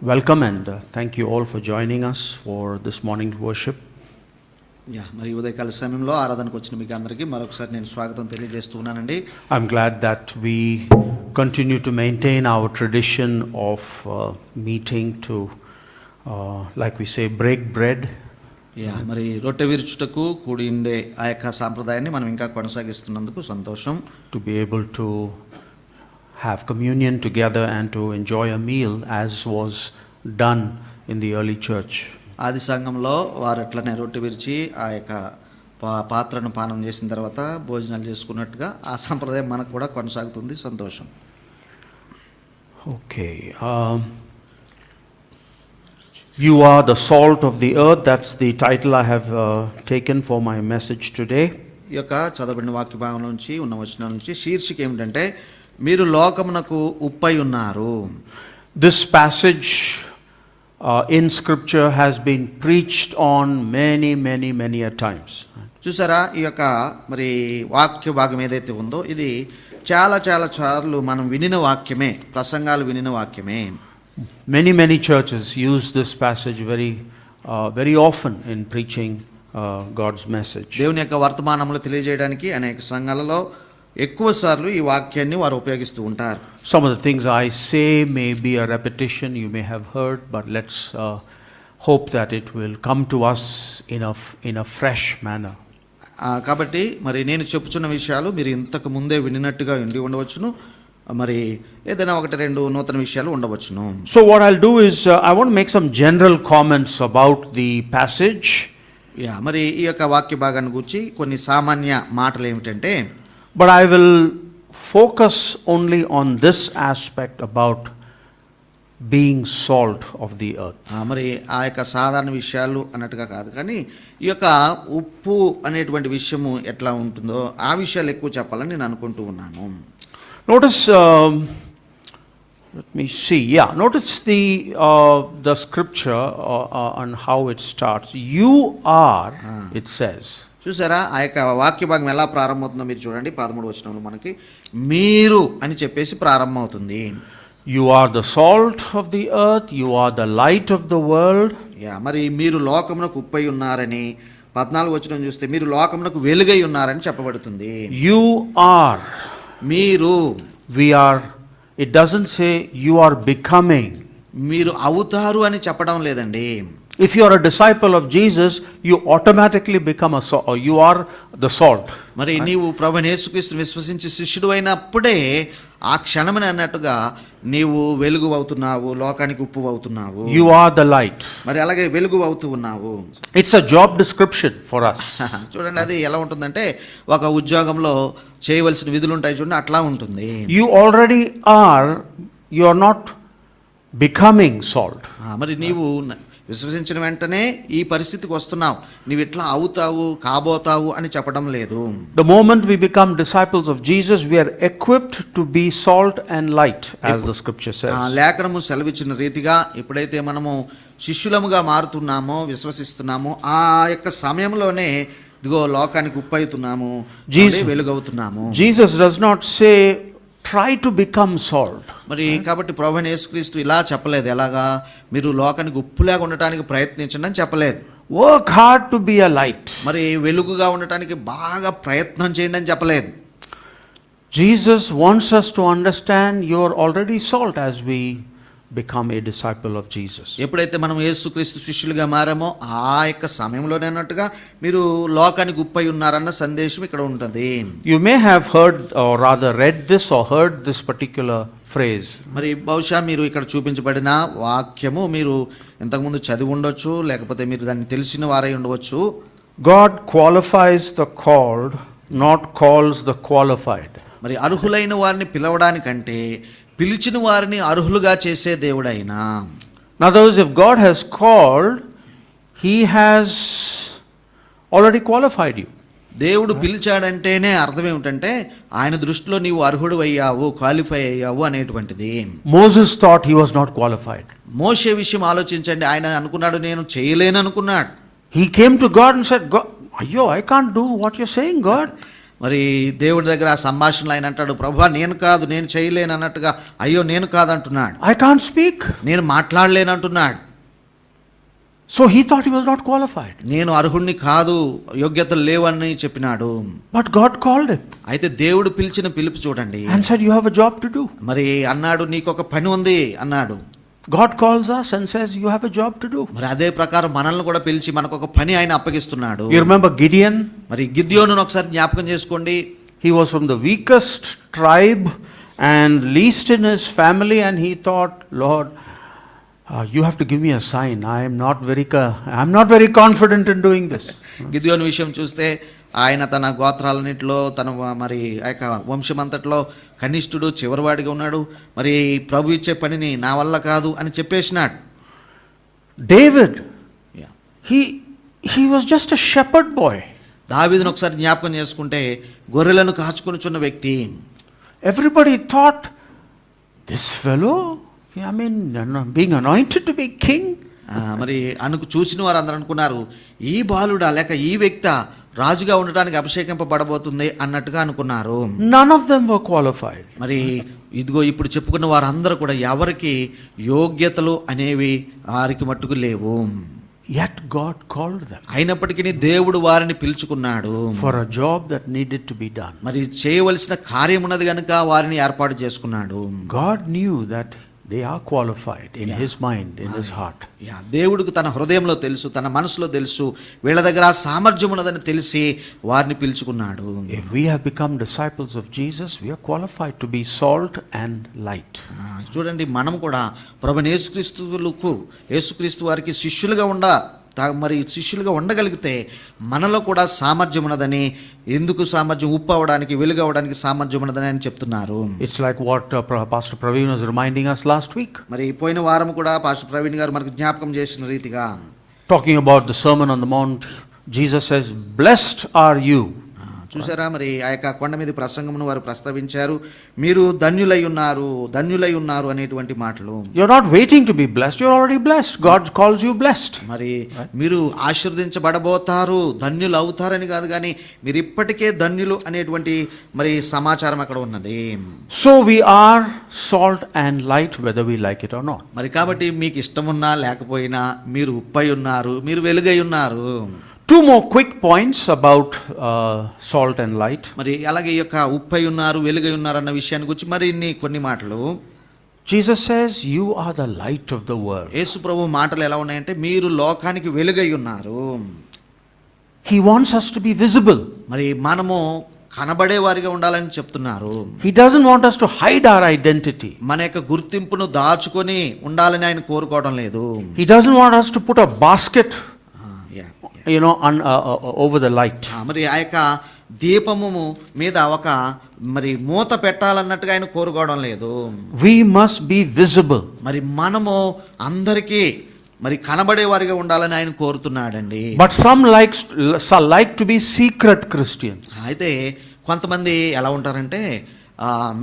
Welcome and thank you all for joining us for this morning's worship. మరి ఉదయకాల సమయంలో ఆరాధనకు వచ్చిన మీకు అందరికీ మరొకసారి నేను స్వాగతం తెలియజేస్తున్నానండి. I'm glad that we continue to maintain our tradition of meeting to like we say break bread. మరి రొట్టె విరుచుటకు కూడి ఉండే ఆ యొక్క సాంప్రదాయాన్ని మనం ఇంకా కొనసాగిస్తున్నందుకు సంతోషం. To be able to have communion together and to enjoy a meal as was done in the early church. ఆది సంఘంలో వారు అట్లనే రొట్టె విరిచి ఆ యొక్క పాత్రను పానం చేసిన తర్వాత భోజనాలు చేసుకున్నట్టుగా ఆ సంప్రదాయం మనకు కూడా కొనసాగుతుంది. సంతోషం. Okay. You are the salt of the earth. That's the title I have taken for my message today. ఈ యొక్క చదవబడిన వాక్య భాగం నుంచి ఉన్న వచనం నుంచి శీర్షిక ఏమిటంటే మీరు లోకమునకు ఉప్పై ఉన్నారు. This passage in scripture has been preached on many a times. చూసారా, ఈ యొక్క మరి వాక్య భాగం ఏదైతే ఉందో ఇది చాలా సార్లు మనం వినిన వాక్యమే, ప్రసంగాలు వినిన వాక్యమే. Many churches use this passage very often in preaching God's message. దేవుని యొక్క వర్తమానములు తెలియజేయడానికి అనేక సంఘాలలో ఎక్కువ సార్లు ఈ వాక్యాన్ని వారు ఉపయోగిస్తూ ఉంటారు. Some of the things I say may be a repetition, you may have heard, but let's hope that it will come to us in a fresh manner. కాబట్టి మరి నేను చెప్పుచున్న విషయాలు మీరు ఇంతకు ముందే వినినట్టుగా ఉండి ఉండవచ్చును, మరి ఏదైనా ఒకటి రెండు నూతన విషయాలు ఉండవచ్చును. So what I'll do is I want to make some general comments about the passage. మరి ఈ యొక్క వాక్య భాగాన్ని గురించి కొన్ని సామాన్య మాటలు ఏమిటంటే, but I will focus only on this aspect about being salt of the earth. మరి ఆ యొక్క సాధారణ విషయాలు అన్నట్టుగా కాదు, కానీ ఈ యొక్క ఉప్పు అనేటువంటి విషయము ఎట్లా ఉంటుందో ఆ విషయాలు ఎక్కువ చెప్పాలని నేను అనుకుంటూ ఉన్నాను. Notice, let me see. Notice the scripture on how it starts. You are, it says. చూసారా, ఆ యొక్క వాక్య భాగం ఎలా ప్రారంభమవుతుందో మీరు చూడండి. 13వ వచనంలో మనకి మీరు అని చెప్పేసి ప్రారంభమవుతుంది. You are the salt of the earth, you are the light of the world. మరి మీరు లోకమునకు ఉప్పై ఉన్నారని 14వ వచనం చూస్తే మీరు లోకమునకు వెలుగై ఉన్నారని చెప్పబడుతుంది. You are, మీరు, we are. It doesn't say you are becoming. మీరు అవుతారు అని చెప్పడం లేదండి. If you are a disciple of Jesus, you automatically become you are the salt. మరి నీవు ప్రభువైన యేసుక్రీస్తుని విశ్వసించి శిష్యుడు అయినప్పుడే ఆ క్షణమని అన్నట్టుగా నీవు వెలుగు అవుతున్నావు, లోకానికి ఉప్పు అవుతున్నావు. You are the light. మరి అలాగే వెలుగు అవుతూ ఉన్నావు. It's a job description for us. చూడండి, అది ఎలా ఉంటుందంటే ఒక ఉద్యోగంలో చేయవలసిన విధులు ఉంటాయి చూడండి, అట్లా ఉంటుంది. You already are, you are not becoming salt. మరి నీవు విశ్వసించిన వెంటనే ఈ పరిస్థితికి వస్తున్నావు, నీవు ఇట్లా అవుతావు కాబోతావు అని చెప్పడం లేదు. The moment we become disciples of Jesus, we are equipped to be salt and light, as the scripture says. లేఖనము సెలవిచ్చిన రీతిగా ఎప్పుడైతే మనము శిష్యులముగా మారుతున్నామో, విశ్వసిస్తున్నామో, ఆ యొక్క సమయంలోనే ఇదిగో లోకానికి ఉప్పు అవుతున్నాము, వెలుగవుతున్నాము. Jesus does not say try to become salt. మరి కాబట్టి ప్రభువైన యేసుక్రీస్తు ఇలా చెప్పలేదు, ఎలాగా మీరు లోకానికి ఉప్పులాగా ఉండటానికి ప్రయత్నించండి అని చెప్పలేదు. Work hard to be a light. మరి వెలుగుగా ఉండటానికి బాగా ప్రయత్నం చేయండి అని చెప్పలేదు. Jesus wants us to understand you are already salt as we become a disciple of Jesus. ఎప్పుడైతే మనం యేసుక్రీస్తు శిష్యులుగా మారామో ఆ యొక్క సమయంలోనే అన్నట్టుగా మీరు లోకానికి ఉప్పై ఉన్నారన్న సందేశం ఇక్కడ ఉంటుంది. You may have heard or rather read this or heard this particular phrase. మరి బహుశా మీరు ఇక్కడ చూపించబడిన వాక్యము మీరు ఇంతకుముందు చదివి ఉండొచ్చు, లేకపోతే మీరు దాన్ని తెలిసిన వారై ఉండవచ్చు. God qualifies the called, not calls the qualified. మరి అర్హులైన వారిని పిలవడానికంటే పిలిచిన వారిని అర్హులుగా చేసే దేవుడైనా. In other words, if God has called, He has already qualified you. దేవుడు పిలిచాడంటేనే అర్థం ఏమిటంటే ఆయన దృష్టిలో నీవు అర్హుడు అయ్యావు, క్వాలిఫై అయ్యావు అనేటువంటిది. Moses thought he was not qualified. మోషే విషయం ఆలోచించండి, ఆయన అనుకున్నాడు నేను చేయలేను అనుకున్నాడు. He came to God and said, God, I can't do what you're saying, God. మరి దేవుడి దగ్గర ఆ సంభాషణలు ఆయన అంటాడు, ప్రభువా నేను కాదు, నేను చేయలేను అన్నట్టుగా, అయ్యో నేను కాదు అంటున్నాడు, I can't speak. నేను మాట్లాడలేను అంటున్నాడు. So he thought he was not qualified. నేను అర్హుణ్ణి కాదు, యోగ్యతలు లేవని చెప్పినాడు. But God called him అయితే దేవుడు పిలిచిన పిలుపు చూడండి, and said, you have a job to do. మరి అన్నాడు, నీకు ఒక పని ఉంది అన్నాడు. God calls us and says, you have a job to do. మరి అదే ప్రకారం మనల్ని కూడా పిలిచి మనకు ఒక పని ఆయన అప్పగిస్తున్నాడు. You remember Gideon? మరి గిద్యోనును ఒకసారి జ్ఞాపకం చేసుకోండి. He was from the weakest tribe and least in his family, and he thought, Lord, you have to give me a sign. I'm not very confident in doing this. గిద్యోను విషయం చూస్తే ఆయన తన గోత్రాలన్నింటిలో తన మరి ఆ యొక్క వంశమంతట్లో కనిష్ఠుడు, చివరివాడిగా ఉన్నాడు. మరి ప్రభు ఇచ్చే పనిని నా వల్ల కాదు అని చెప్పేసినాడు. David, he was just a shepherd boy. దావీదును ఒకసారి జ్ఞాపకం చేసుకుంటే గొర్రెలను కాచుకొనుచున్న వ్యక్తి. Everybody thought, this fellow, I mean, being anointed to be king. మరి చూసిన వారు అందరూ అనుకున్నారు, ఈ బాలుడా లేక ఈ వ్యక్తి రాజుగా ఉండటానికి అభిషేకింపబడబోతుంది అన్నట్టుగా అనుకున్నారు. None of them were qualified. మరి ఇదిగో ఇప్పుడు చెప్పుకున్న వారందరూ కూడా ఎవరికి యోగ్యతలు అనేవి వారికి మట్టుకు లేవు. Yet God called them అయినప్పటికీ దేవుడు వారిని పిలుచుకున్నాడు for a job that needed to be done. మరి చేయవలసిన కార్యం ఉన్నది కనుక వారిని ఏర్పాటు చేసుకున్నాడు. God knew that they are qualified in his mind, in his heart. దేవుడికి తన హృదయంలో తెలుసు, తన మనసులో తెలుసు, వీళ్ళ దగ్గర సామర్థ్యం ఉన్నదని తెలిసి వారిని పిలుచుకున్నాడు. If we have become disciples of Jesus, we are qualified to be salt and light. చూడండి, మనం కూడా ప్రభువైన యేసుక్రీస్తు వారికి శిష్యులుగా ఉండగలిగితే మనలో కూడా సామర్థ్యం ఉన్నదని, ఎందుకు సామర్థ్యం, ఉప్పు అవడానికి, వెలుగు అవడానికి సామర్థ్యం ఉన్నదని అని చెప్తున్నారు. It's like what Pastor Praveen was reminding us last week. మరి పోయిన వారం కూడా పాస్టర్ ప్రవీణ్ గారు మనకు జ్ఞాపకం చేసిన రీతిగా, talking about the Sermon on the Mount, Jesus says, blessed are you. చూసారా, మరి ఆ యొక్క కొండ మీద ప్రసంగమును వారు ప్రస్తావించారు. మీరు ధన్యులై ఉన్నారు అనేటువంటి మాటలు. You're not waiting to be blessed, you're already blessed. God calls you blessed. మరి మీరు ఆశీర్వదించబడబోతారు, ధన్యులు అవుతారని కాదు, కానీ మీరు ఇప్పటికే ధన్యులు అనేటువంటి మరి సమాచారం అక్కడ ఉన్నది. So we are salt and light whether we like it or not. మరి కాబట్టి మీకు ఇష్టమున్నా లేకపోయినా మీరు ఉప్పై ఉన్నారు, మీరు వెలుగై ఉన్నారు. Two more quick points about salt and light. మరి అలాగే ఈ యొక్క ఉప్పై ఉన్నారు, వెలుగై ఉన్నారు అన్న విషయాన్ని గురించి మరి కొన్ని మాటలు. Jesus says, you are the light of the world. యేసు ప్రభు మాటలు ఎలా ఉన్నాయంటే, మీరు లోకానికి వెలుగై ఉన్నారు. He wants us to be visible. మరి మనము కనబడే వారిగా ఉండాలని చెప్తున్నారు. He doesn't want us to hide our identity. మన యొక్క గుర్తింపును దాచుకొని ఉండాలని ఆయన కోరుకోవడం లేదు. He doesn't want us to put a basket over the light. మరి ఆ యొక్క దీపము మీద ఒక మరి మూత పెట్టాలన్నట్టుగా ఆయన కోరుకోవడం లేదు. We must be visible. మరి మనము అందరికీ మరి కనబడే వారిగా ఉండాలని ఆయన కోరుతున్నాడండి. But some like to be secret Christians. అయితే కొంతమంది ఎలా ఉంటారంటే,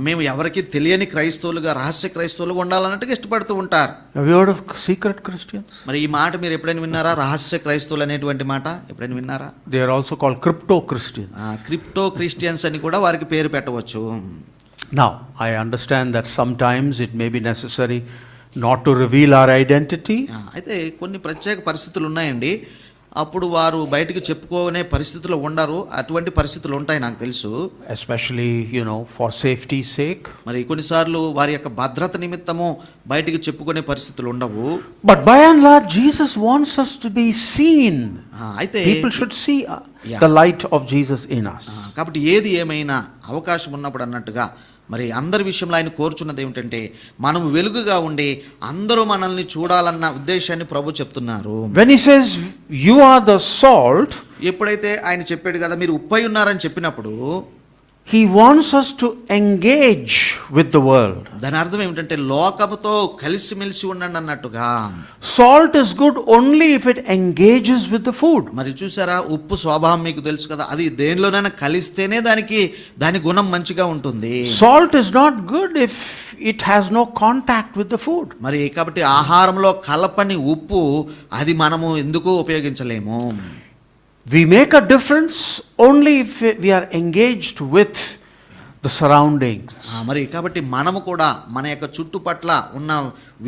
మేము ఎవరికి తెలియని క్రైస్తవులుగా, రహస్య క్రైస్తవులుగా ఉండాలన్నట్టుగా ఇష్టపడుతూ ఉంటారు. Have you heard of secret Christians? మరి ఈ మాట మీరు ఎప్పుడైనా విన్నారా? రహస్య క్రైస్తవులు అనేటువంటి మాట ఎప్పుడైనా విన్నారా? They are also called crypto Christians. Crypto Christians అని కూడా వారికి పేరు పెట్టవచ్చు. Now, I understand that sometimes it may be necessary not to reveal our identity. అయితే కొన్ని ప్రత్యేక పరిస్థితులు ఉన్నాయండి, అప్పుడు వారు బయటికి చెప్పుకోనే పరిస్థితుల్లో ఉండరు. అటువంటి పరిస్థితులు ఉంటాయి, నాకు తెలుసు. Especially, for safety's sake. మరి కొన్నిసార్లు వారి యొక్క భద్రత నిమిత్తము బయటికి చెప్పుకునే పరిస్థితులు ఉండవు. But by and large, Jesus wants us to be seen. అయితే people should see the light of Jesus in us. కాబట్టి ఏది ఏమైనా అవకాశం ఉన్నప్పుడు అన్నట్టుగా మరి అందరి విషయంలో ఆయన కోరుచున్నది ఏమిటంటే, మనం వెలుగుగా ఉండి అందరూ మనల్ని చూడాలన్న ఉద్దేశాన్ని ప్రభు చెప్తున్నారు. When he says you are the salt, ఎప్పుడైతే ఆయన చెప్పాడు కదా మీరు ఉప్పై ఉన్నారని చెప్పినప్పుడు, he wants us to engage with the world. దాని అర్థం ఏమిటంటే లోకముతో కలిసిమెలిసి ఉండండి అన్నట్టుగా. Salt is good only if it engages with the food. మరి చూసారా, ఉప్పు స్వభావం మీకు తెలుసు కదా, అది దేనిలోనైనా కలిస్తేనే దాని గుణం మంచిగా ఉంటుంది. Salt is not good if it has no contact with the food. మరి కాబట్టి ఆహారంలో కలపని ఉప్పు అది మనము ఎందుకు ఉపయోగించలేము. We make a difference only if we are engaged with the surroundings. మరి కాబట్టి మనము కూడా మన యొక్క చుట్టుపట్ల ఉన్న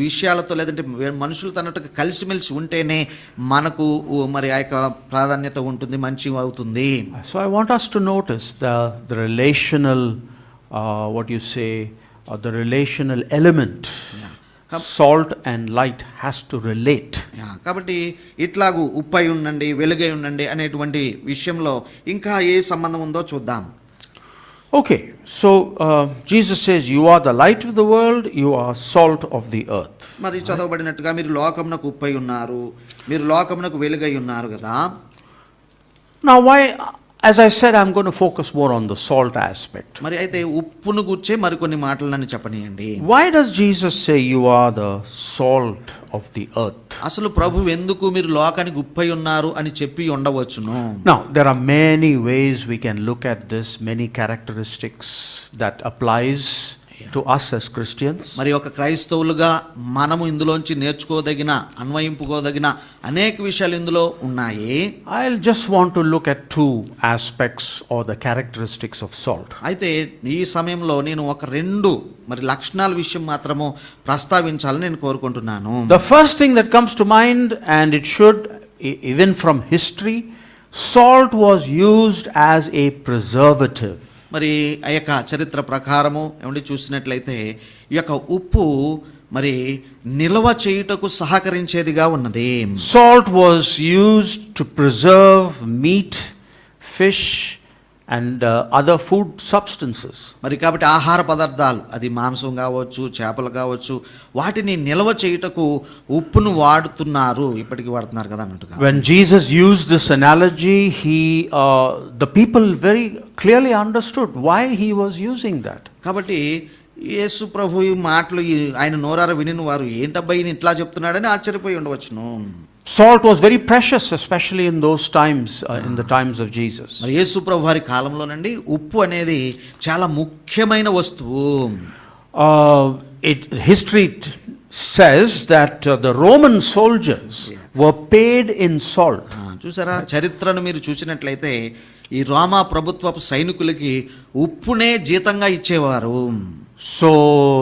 విషయాలతో లేదంటే మనుషులతో అన్నట్టుగా కలిసిమెలిసి ఉంటేనే మనకు మరి ఆ యొక్క ప్రాధాన్యత ఉంటుంది, మంచి అవుతుంది. So I want us to notice the relational, what you say, the relational element. Salt and light has to relate. కాబట్టి ఇట్లాగూ ఉప్పై ఉండండి, వెలుగై ఉండండి అనేటువంటి విషయంలో ఇంకా ఏ సంబంధం ఉందో చూద్దాం. Okay, so Jesus says, you are the light of the world, you are salt of the earth. మరి చదవబడినట్టుగా మీరు లోకమునకు ఉప్పై ఉన్నారు, మీరు లోకమునకు వెలుగై ఉన్నారు కదా. Now why, as I said, I'm going to focus more on the salt aspect. మరి అయితే ఉప్పును గుర్చే మరికొన్ని మాటలు నన్ను చెప్పనీయండి. Why does Jesus say you are the salt of the earth? అసలు ప్రభు ఎందుకు మీరు లోకానికి ఉప్పై ఉన్నారు అని చెప్పి ఉండవచ్చును. Now there are many ways we can look at this, many characteristics that applies to us as Christians. మరి ఒక క్రైస్తవులుగా మనము ఇందులోంచి నేర్చుకోదగిన, అన్వయింపుకోదగిన అనేక విషయాలు ఇందులో ఉన్నాయి. I'll just want to look at two aspects or the characteristics of salt. అయితే ఈ సమయంలో నేను ఒక రెండు మరి లక్షణాల విషయం మాత్రము ప్రస్తావించాలని నేను కోరుకుంటున్నాను. The first thing that comes to mind, and it should, even from history, salt was used as a preservative. మరి ఆ యొక్క చరిత్ర ప్రకారము ఏమంటే చూసినట్లయితే ఈ యొక్క ఉప్పు మరి నిల్వ చేయుటకు సహకరించేదిగా ఉన్నది. Salt was used to preserve meat, fish and other food substances. మరి కాబట్టి ఆహార పదార్థాలు, అది మాంసం కావచ్చు, చేపలు కావచ్చు, వాటిని నిల్వ చేయుటకు ఉప్పును వాడుతున్నారు, ఇప్పటికీ వాడుతున్నారు కదా అన్నట్టుగా. When Jesus used this analogy, the people very clearly understood why he was using that. కాబట్టి యేసు ప్రభు ఈ మాటలు ఆయన నోరార వినిన వారు ఏంటబ్బా ఈయన ఇట్లా చెప్తున్నాడని ఆశ్చర్యపోయి ఉండవచ్చును. Salt was very precious, especially in those times, in the times of Jesus. మరి యేసు ప్రభు వారి కాలంలోనండి ఉప్పు అనేది చాలా ముఖ్యమైన వస్తువు. History says that the Roman soldiers were paid in salt. చూసారా, చరిత్రను మీరు చూసినట్లయితే ఈ రోమా ప్రభుత్వపు సైనికులకి ఉప్పునే జీతంగా ఇచ్చేవారు. So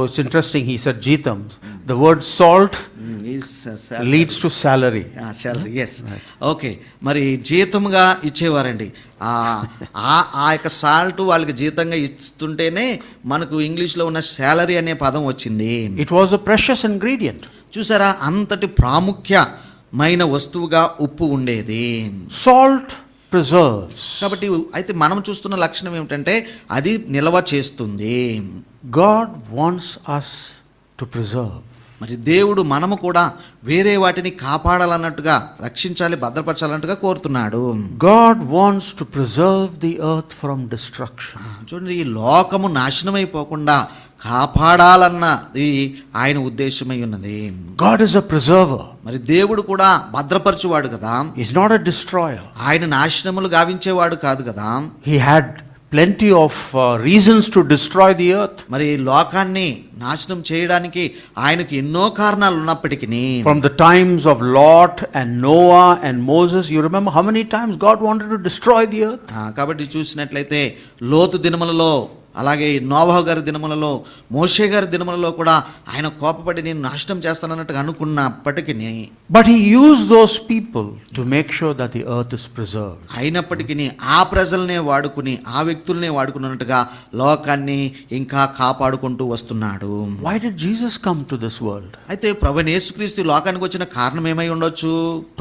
it's interesting, he said జీతం. The word salt leads to salary. Salary, yes. Okay, మరి జీతంగా ఇచ్చేవారండి. ఆ యొక్క సాల్ట్ వాళ్ళకి జీతంగా ఇస్తుంటేనే మనకు ఇంగ్లీష్లో ఉన్న శాలరీ అనే పదం వచ్చింది. It was a precious ingredient. చూసారా, అంతటి ప్రాముఖ్యమైన వస్తువుగా ఉప్పు ఉండేది. Salt preserves. కాబట్టి అయితే మనం చూస్తున్న లక్షణం ఏమిటంటే అది నిల్వ చేస్తుంది. God wants us to preserve. మరి దేవుడు మనము కూడా వేరే వాటిని కాపాడాలన్నట్టుగా, రక్షించాలి, భద్రపరచాలన్నట్టుగా కోరుతున్నాడు. God wants to preserve the earth from destruction. చూడండి, ఈ లోకము నాశనమైపోకుండా కాపాడాలన్నది ఆయన ఉద్దేశమై ఉన్నది. God is a preserver. మరి దేవుడు కూడా భద్రపరచువాడు కదా. He's not a destroyer. ఆయన నాశనములు గావించేవాడు కాదు కదా. He had plenty of reasons to destroy the earth. మరి లోకాన్ని నాశనం చేయడానికి ఆయనకు ఎన్నో కారణాలు ఉన్నప్పటికీ, from the times of Lot and Noah and Moses, you remember how many times God wanted to destroy the earth? కాబట్టి చూసినట్లయితే లోతు దినములలో, అలాగే నోవహు గారి దినములలో, మోషే గారి దినములలో కూడా ఆయన కోపపడి నేను నాశనం చేస్తానన్నట్టుగా అనుకున్నప్పటికీ, but he used those people to make sure that the earth is preserved. అయినప్పటికీ ఆ ప్రజల్నే వాడుకుని, ఆ వ్యక్తుల్నే వాడుకున్నట్టుగా లోకాన్ని ఇంకా కాపాడుకుంటూ వస్తున్నాడు. Why did Jesus come to this world? అయితే ప్రభువైన యేసుక్రీస్తు లోకానికి వచ్చిన కారణం ఏమై ఉండొచ్చు?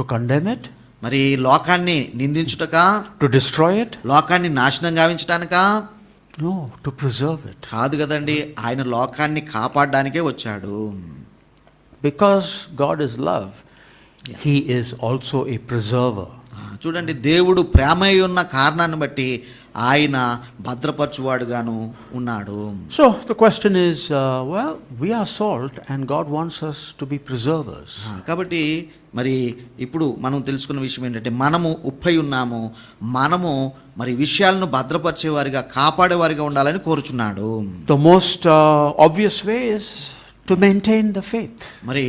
To condemn it? మరి లోకాన్ని నిందించుటకా? To destroy it? లోకాన్ని నాశనం గావించడానికా? No, to preserve it. కాదు కదండి, ఆయన లోకాన్ని కాపాడడానికే వచ్చాడు. Because God is love, he is also a preserver. చూడండి, దేవుడు ప్రేమై ఉన్న కారణాన్ని బట్టి ఆయన భద్రపరచువాడుగాను ఉన్నాడు. So the question is, well, we are salt and God wants us to be preservers. కాబట్టి మరి ఇప్పుడు మనం తెలుసుకున్న విషయం ఏంటంటే మనము ఉప్పై ఉన్నాము, మనము మరి విషయాలను భద్రపరిచేవారిగా, కాపాడేవారిగా ఉండాలని కోరుచున్నాడు. The most obvious way is to maintain the faith. మరి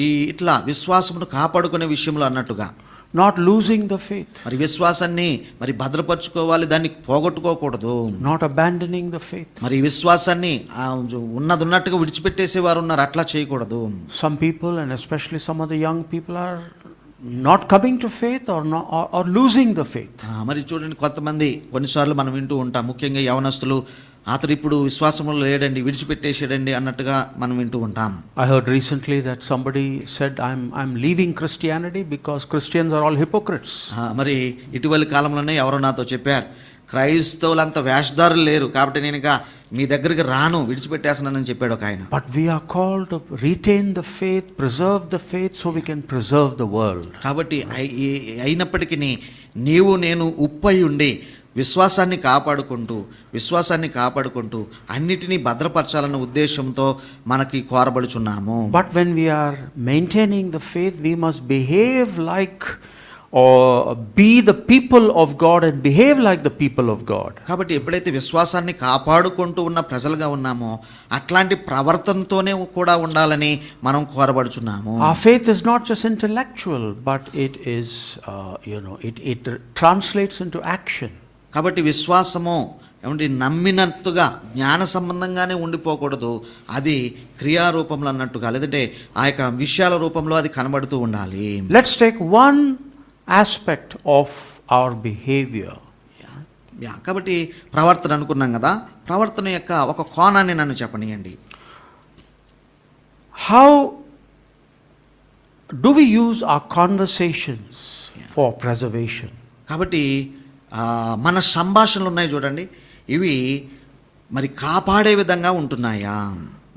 ఈ ఇట్లా విశ్వాసమును కాపాడుకునే విషయంలో అన్నట్టుగా, not losing the faith, మరి విశ్వాసాన్ని మరి భద్రపరచుకోవాలి, దాన్ని పోగొట్టుకోకూడదు. not abandoning the faith. మరి విశ్వాసాన్ని ఉన్నట్టుగా విడిచిపెట్టేసే వారు ఉన్నారు, అట్లా చేయకూడదు. Some people, and especially some of the young people, are not coming to faith or losing the faith. మరి చూడండి, కొంతమంది కొన్నిసార్లు మనం వింటూ ఉంటాం, ముఖ్యంగా యవనస్తులు, అతడు ఇప్పుడు విశ్వాసంలో లేడండి, విడిచిపెట్టేసాడండి అన్నట్టుగా మనం వింటూ ఉంటాం. I heard recently that somebody said, I'm leaving Christianity because Christians are all hypocrites. మరి ఇటీవలి కాలంలోనే ఎవరో నాతో చెప్పారు, క్రైస్తవులంతా వేషధారులు లేరు కాబట్టి నేను ఇక మీ దగ్గరికి రాను, విడిచిపెట్టేస్తున్నానని చెప్పాడు ఒక ఆయన. But we are called to retain the faith, preserve the faith, so we can preserve the world. కాబట్టి అయినప్పటికీ నీవు నేను ఉప్పై ఉండి విశ్వాసాన్ని కాపాడుకుంటూ అన్నిటినీ భద్రపరచాలన్న ఉద్దేశంతో మనకి కోరబడుచున్నాము. But when we are maintaining the faith, we must behave like, or be the people of God and behave like the people of God. కాబట్టి ఎప్పుడైతే విశ్వాసాన్ని కాపాడుకుంటూ ఉన్న ప్రజలుగా ఉన్నామో అట్లాంటి ప్రవర్తనతోనే కూడా ఉండాలని మనం కోరబడుచున్నాము. Our faith is not just intellectual, but it is, it translates into action. కాబట్టి విశ్వాసము ఏమంటే నమ్మినట్టుగా జ్ఞాన సంబంధంగానే ఉండిపోకూడదు, అది క్రియారూపంలో అన్నట్టుగా, లేదంటే ఆ యొక్క విషయాల రూపంలో అది కనబడుతూ ఉండాలి. Let's take one aspect of our behavior. కాబట్టి ప్రవర్తన అనుకున్నాం కదా, ప్రవర్తన యొక్క ఒక కోణాన్ని నన్ను చెప్పనియండి. How do we use our conversations for preservation? కాబట్టి మన సంభాషణలు ఉన్నాయి చూడండి, ఇవి మరి కాపాడే విధంగా ఉంటున్నాయా?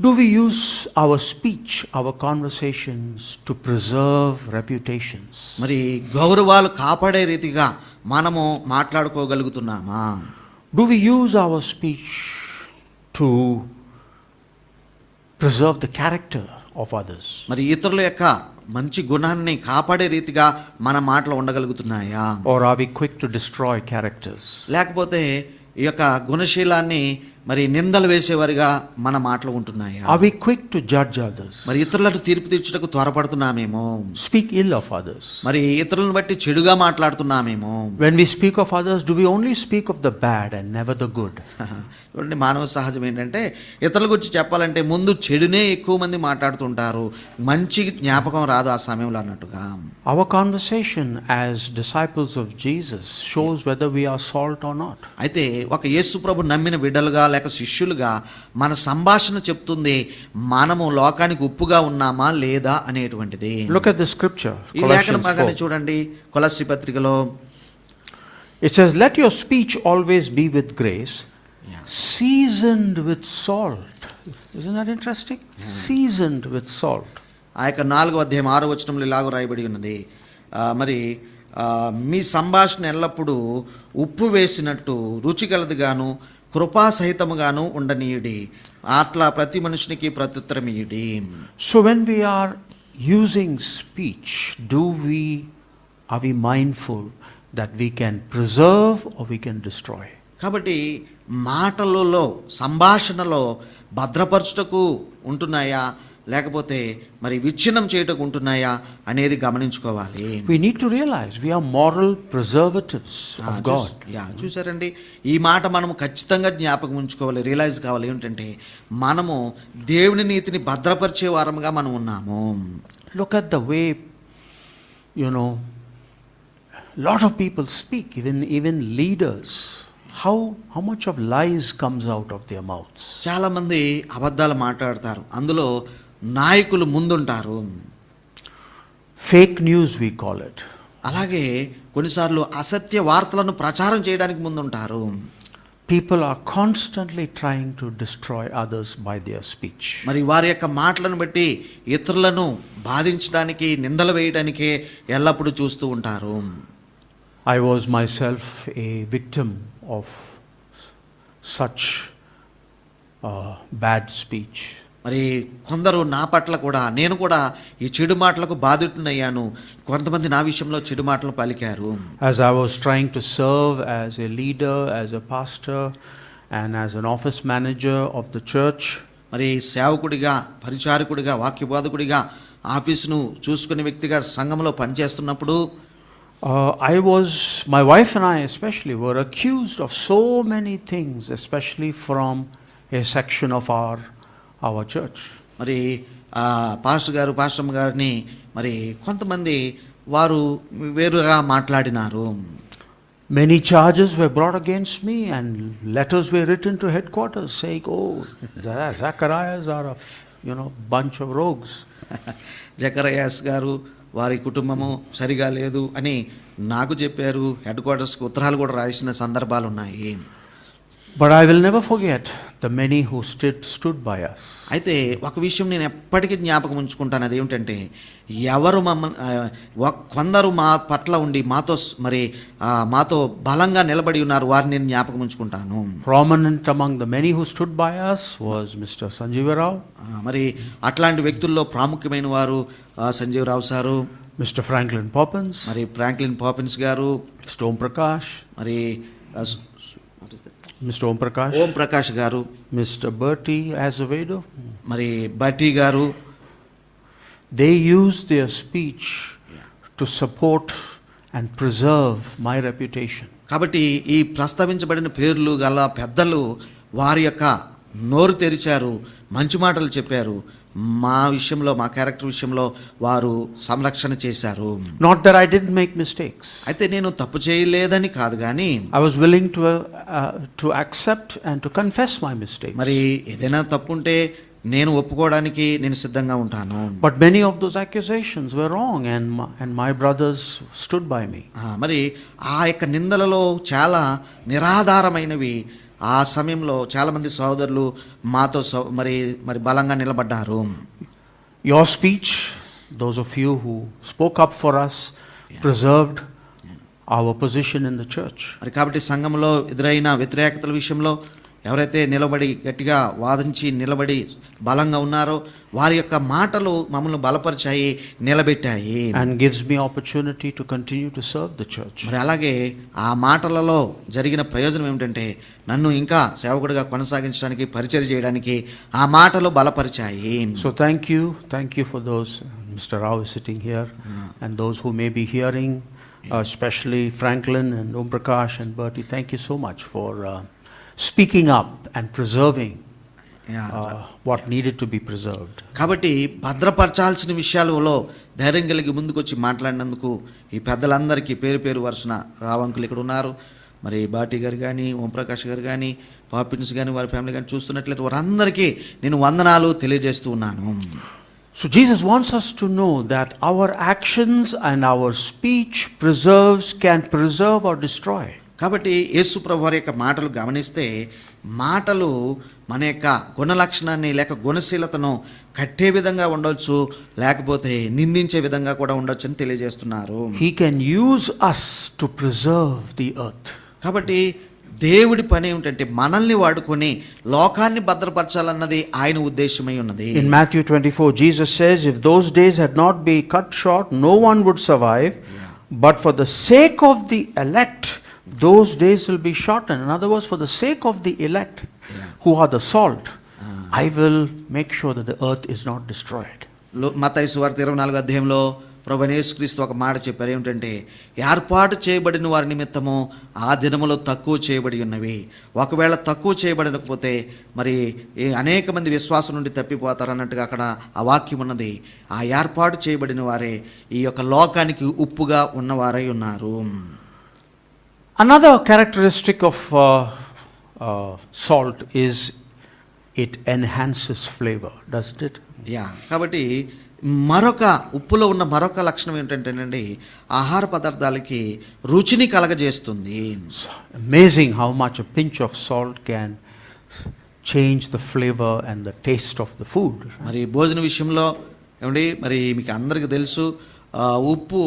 Do we use our speech, our conversations to preserve reputations? మరి గౌరవాలు కాపాడే రీతిగా మనము మాట్లాడుకోగలుగుతున్నామా? Do we use our speech to preserve the character of others? మరి ఇతరుల యొక్క మంచి గుణాన్ని కాపాడే రీతిగా మన మాటలు ఉండగలుగుతున్నాయా? Or are we quick to destroy characters? లేకపోతే ఈ యొక్క గుణశీలాన్ని మరి నిందలు వేసేవారిగా మన మాటలు ఉంటున్నాయా? Are we quick to judge others? మరి ఇతరులకు తీర్పు తీర్చుటకు త్వరపడుతున్నామేమో. Speak ill of others. మరి ఇతరులను బట్టి చెడుగా మాట్లాడుతున్నామేమో. When we speak of others, do we only speak of the bad and never the good? చూడండి, మానవ సహజం ఏంటంటే ఇతరుల గురించి చెప్పాలంటే ముందు చెడునే ఎక్కువ మంది మాట్లాడుతుంటారు, మంచి జ్ఞాపకం రాదు ఆ సమయంలో అన్నట్టుగా. Our conversation as disciples of Jesus shows whether we are salt or not. అయితే ఒక యేసు ప్రభు నమ్మిన బిడ్డలుగా లేక శిష్యులుగా మన సంభాషణ చెప్తుంది మనము లోకానికి ఉప్పుగా ఉన్నామా లేదా అనేటువంటిది. Look at the scripture. ఈ లేఖన భాగాన్ని చూడండి, కొలస్సీ పత్రికలో it says, let your speech always be with grace, seasoned with salt. Isn't that interesting? Seasoned with salt. ఆ యొక్క 4వ అధ్యాయం 6వ వచనంలో ఇలాగ రాయబడి ఉన్నది, మరి మీ సంభాషణ ఎల్లప్పుడూ ఉప్పు వేసినట్టు రుచిగలదిగాను కృపాసహితముగాను ఉండనీయుడి, అట్లా ప్రతి మనుషునికి ప్రత్యుత్తరం ఇయ్యుడి. So when we are using speech, are we mindful that we can preserve or we can destroy? కాబట్టి మాటలలో సంభాషణలో భద్రపరచుటకు ఉంటున్నాయా లేకపోతే మరి విచ్ఛిన్నం చేయటకు ఉంటున్నాయా అనేది గమనించుకోవాలి. We need to realize we are moral preservatives of God. చూసారండి, ఈ మాట మనము ఖచ్చితంగా జ్ఞాపకం ఉంచుకోవాలి, రియలైజ్ కావాలి. ఏమిటంటే మనము దేవుని నీతిని భద్రపరిచే వారముగా మనం ఉన్నాము. Look at the way, lot of people speak, even leaders. How much of lies comes out of their mouths? చాలా మంది అబద్ధాలు మాట్లాడతారు, అందులో నాయకులు ముందుంటారు. Fake news we call it. అలాగే కొన్నిసార్లు అసత్య వార్తలను ప్రచారం చేయడానికి ముందుంటారు. People are constantly trying to destroy others by their speech. మరి వారి యొక్క మాటలను బట్టి ఇతరులను బాధించడానికి, నిందలు వేయడానికే ఎల్లప్పుడూ చూస్తూ ఉంటారు. I was myself a victim of such bad speech. మరి కొందరు నా పట్ల కూడా, నేను కూడా ఈ చెడు మాటలకు బాధితునయ్యాను. కొంతమంది నా విషయంలో చెడు మాటలు పలికారు. As I was trying to serve as a leader, as a pastor and as an office manager of the church, మరి సేవకుడిగా, పరిచారకుడిగా, వాక్యబోధకుడిగా, ఆఫీసును చూసుకునే వ్యక్తిగా సంఘంలో పనిచేస్తున్నప్పుడు My wife and I especially were accused of so many things, especially from a section of our church. మరి pastor గారిని మరి కొంతమంది వారు వేరుగా మాట్లాడినారు. Many charges were brought against me and letters were written to headquarters saying, oh, Zacharias are a bunch of rogues. జకరయాస్ గారు వారి కుటుంబము సరిగా లేదు అని నాకు చెప్పారు. హెడ్ క్వార్టర్స్కి ఉత్తరాలు కూడా రాసిన సందర్భాలు ఉన్నాయి. But I will never forget the many who stood by us. అయితే ఒక విషయం నేను ఎప్పటికీ జ్ఞాపకం ఉంచుకుంటాను. అది ఏమిటంటే ఎవరు కొందరు మా పట్ల ఉండి మాతో బలంగా నిలబడి ఉన్నారు. వారిని నేను జ్ఞాపకం ఉంచుకుంటాను. Prominent among the many who stood by us was Mr. Sanjeev Rao. మరి అట్లాంటి వ్యక్తుల్లో ప్రాముఖ్యమైన వారు సంజీవ్ రావు సారు, Mr. Franklin Poppins, మరి ఫ్రాంక్లిన్ పాపిన్స్ గారు, Mr. Om Prakash, మరి Mr. Om Prakash, Om Prakash గారు, Mr. Bertie Azevedo. మరి బట్టి గారు. They used their speech to support and preserve my reputation. కాబట్టి ఈ ప్రస్తావించబడిన పేర్లు గల పెద్దలు వారి యొక్క నోరు తెరిచారు, మంచి మాటలు చెప్పారు. మా విషయంలో, మా క్యారెక్టర్ విషయంలో వారు సంరక్షణ చేశారు. Not that I didn't make mistakes. అయితే నేను తప్పు చేయలేదని కాదు కానీ I was willing to accept and to confess my mistakes. మరి ఏదైనా తప్పు ఉంటే నేను ఒప్పుకోవడానికి నేను సిద్ధంగా ఉంటాను. But many of those accusations were wrong and my brothers stood by me. మరి ఆ యొక్క నిందలలో చాలా నిరాధారమైనవి. ఆ సమయంలో చాలా మంది సహోదరులు మాతో మరి బలంగా నిలబడ్డారు. Your speech, those of you who spoke up for us, preserved our position in the church. మరి కాబట్టి సంఘంలో ఎదురైన వ్యతిరేకతల విషయంలో ఎవరైతే నిలబడి గట్టిగా వాదించి నిలబడి బలంగా ఉన్నారో వారి యొక్క మాటలు మమ్మల్ని బలపరిచాయి, నిలబెట్టాయి. And gives me opportunity to continue to serve the church. మరి అలాగే ఆ మాటలలో జరిగిన ప్రయోజనం ఏమిటంటే నన్ను ఇంకా సేవకుడిగా కొనసాగించడానికి, పరిచర్య చేయడానికి ఆ మాటలు బలపరిచాయి. So thank you for those. Mr. Rao is sitting here, and those who may be hearing, especially Franklin and Om Prakash and Bertie. Thank you so much for speaking up and preserving what needed to be preserved. కాబట్టి భద్రపరచాల్సిన విషయాలలో ధైర్యం కలిగి ముందుకొచ్చి మాట్లాడినందుకు ఈ పెద్దలందరికీ పేరు పేరు వరుసన రావంకులు ఇక్కడ ఉన్నారు. మరి బాటి గారు కానీ, ఓంప్రకాష్ గారు కానీ, పాపిన్స్ కానీ, వారి ఫ్యామిలీ కానీ చూస్తున్నట్లయితే వారందరికీ నేను వందనాలు తెలియజేస్తూ ఉన్నాను. So Jesus wants us to know that our actions and our speech can preserve or destroy. కాబట్టి యేసు ప్రభు వారి యొక్క మాటలు గమనిస్తే మాటలు మన యొక్క గుణ లక్షణాన్ని లేక గుణశీలతను కట్టే విధంగా ఉండొచ్చు, లేకపోతే నిందించే విధంగా కూడా ఉండొచ్చు అని తెలియజేస్తున్నారు. He can use us to preserve the earth. కాబట్టి దేవుడి పని ఏమిటంటే మనల్ని వాడుకొని లోకాన్ని భద్రపరచాలన్నది ఆయన ఉద్దేశమై ఉన్నది. In Matthew 24 Jesus says, if those days had not been cut short, no one would survive, but for the sake of the elect those days will be shortened. In other words, for the sake of the elect who are the salt, I will make sure that the earth is not destroyed. మత్తయి సువార్త 24వ అధ్యాయంలో ప్రభువైన యేసుక్రీస్తు ఒక మాట చెప్పారు. ఏమిటంటే ఏర్పాటు చేయబడిన వారి నిమిత్తము ఆ దినములో తక్కువ చేయబడి ఉన్నవి. ఒకవేళ తక్కువ చేయబడకపోతే మరి అనేక మంది విశ్వాసం నుండి తప్పిపోతారు అన్నట్టుగా అక్కడ ఆ వాక్యం ఉన్నది. ఆ ఏర్పాటు చేయబడిన వారే ఈ యొక్క లోకానికి ఉప్పుగా ఉన్నవారై ఉన్నారు. Another characteristic of salt is it enhances flavor, doesn't it? కాబట్టి మరొక ఉప్పులో ఉన్న మరొక లక్షణం ఏంటంటేనండి ఆహార పదార్థాలకి రుచిని కలగజేస్తుంది. Amazing how much a pinch of salt can change the flavor and the taste of the food. మరి భోజన విషయంలో ఏమండి మరి మీకు అందరికీ తెలుసు ఉప్పు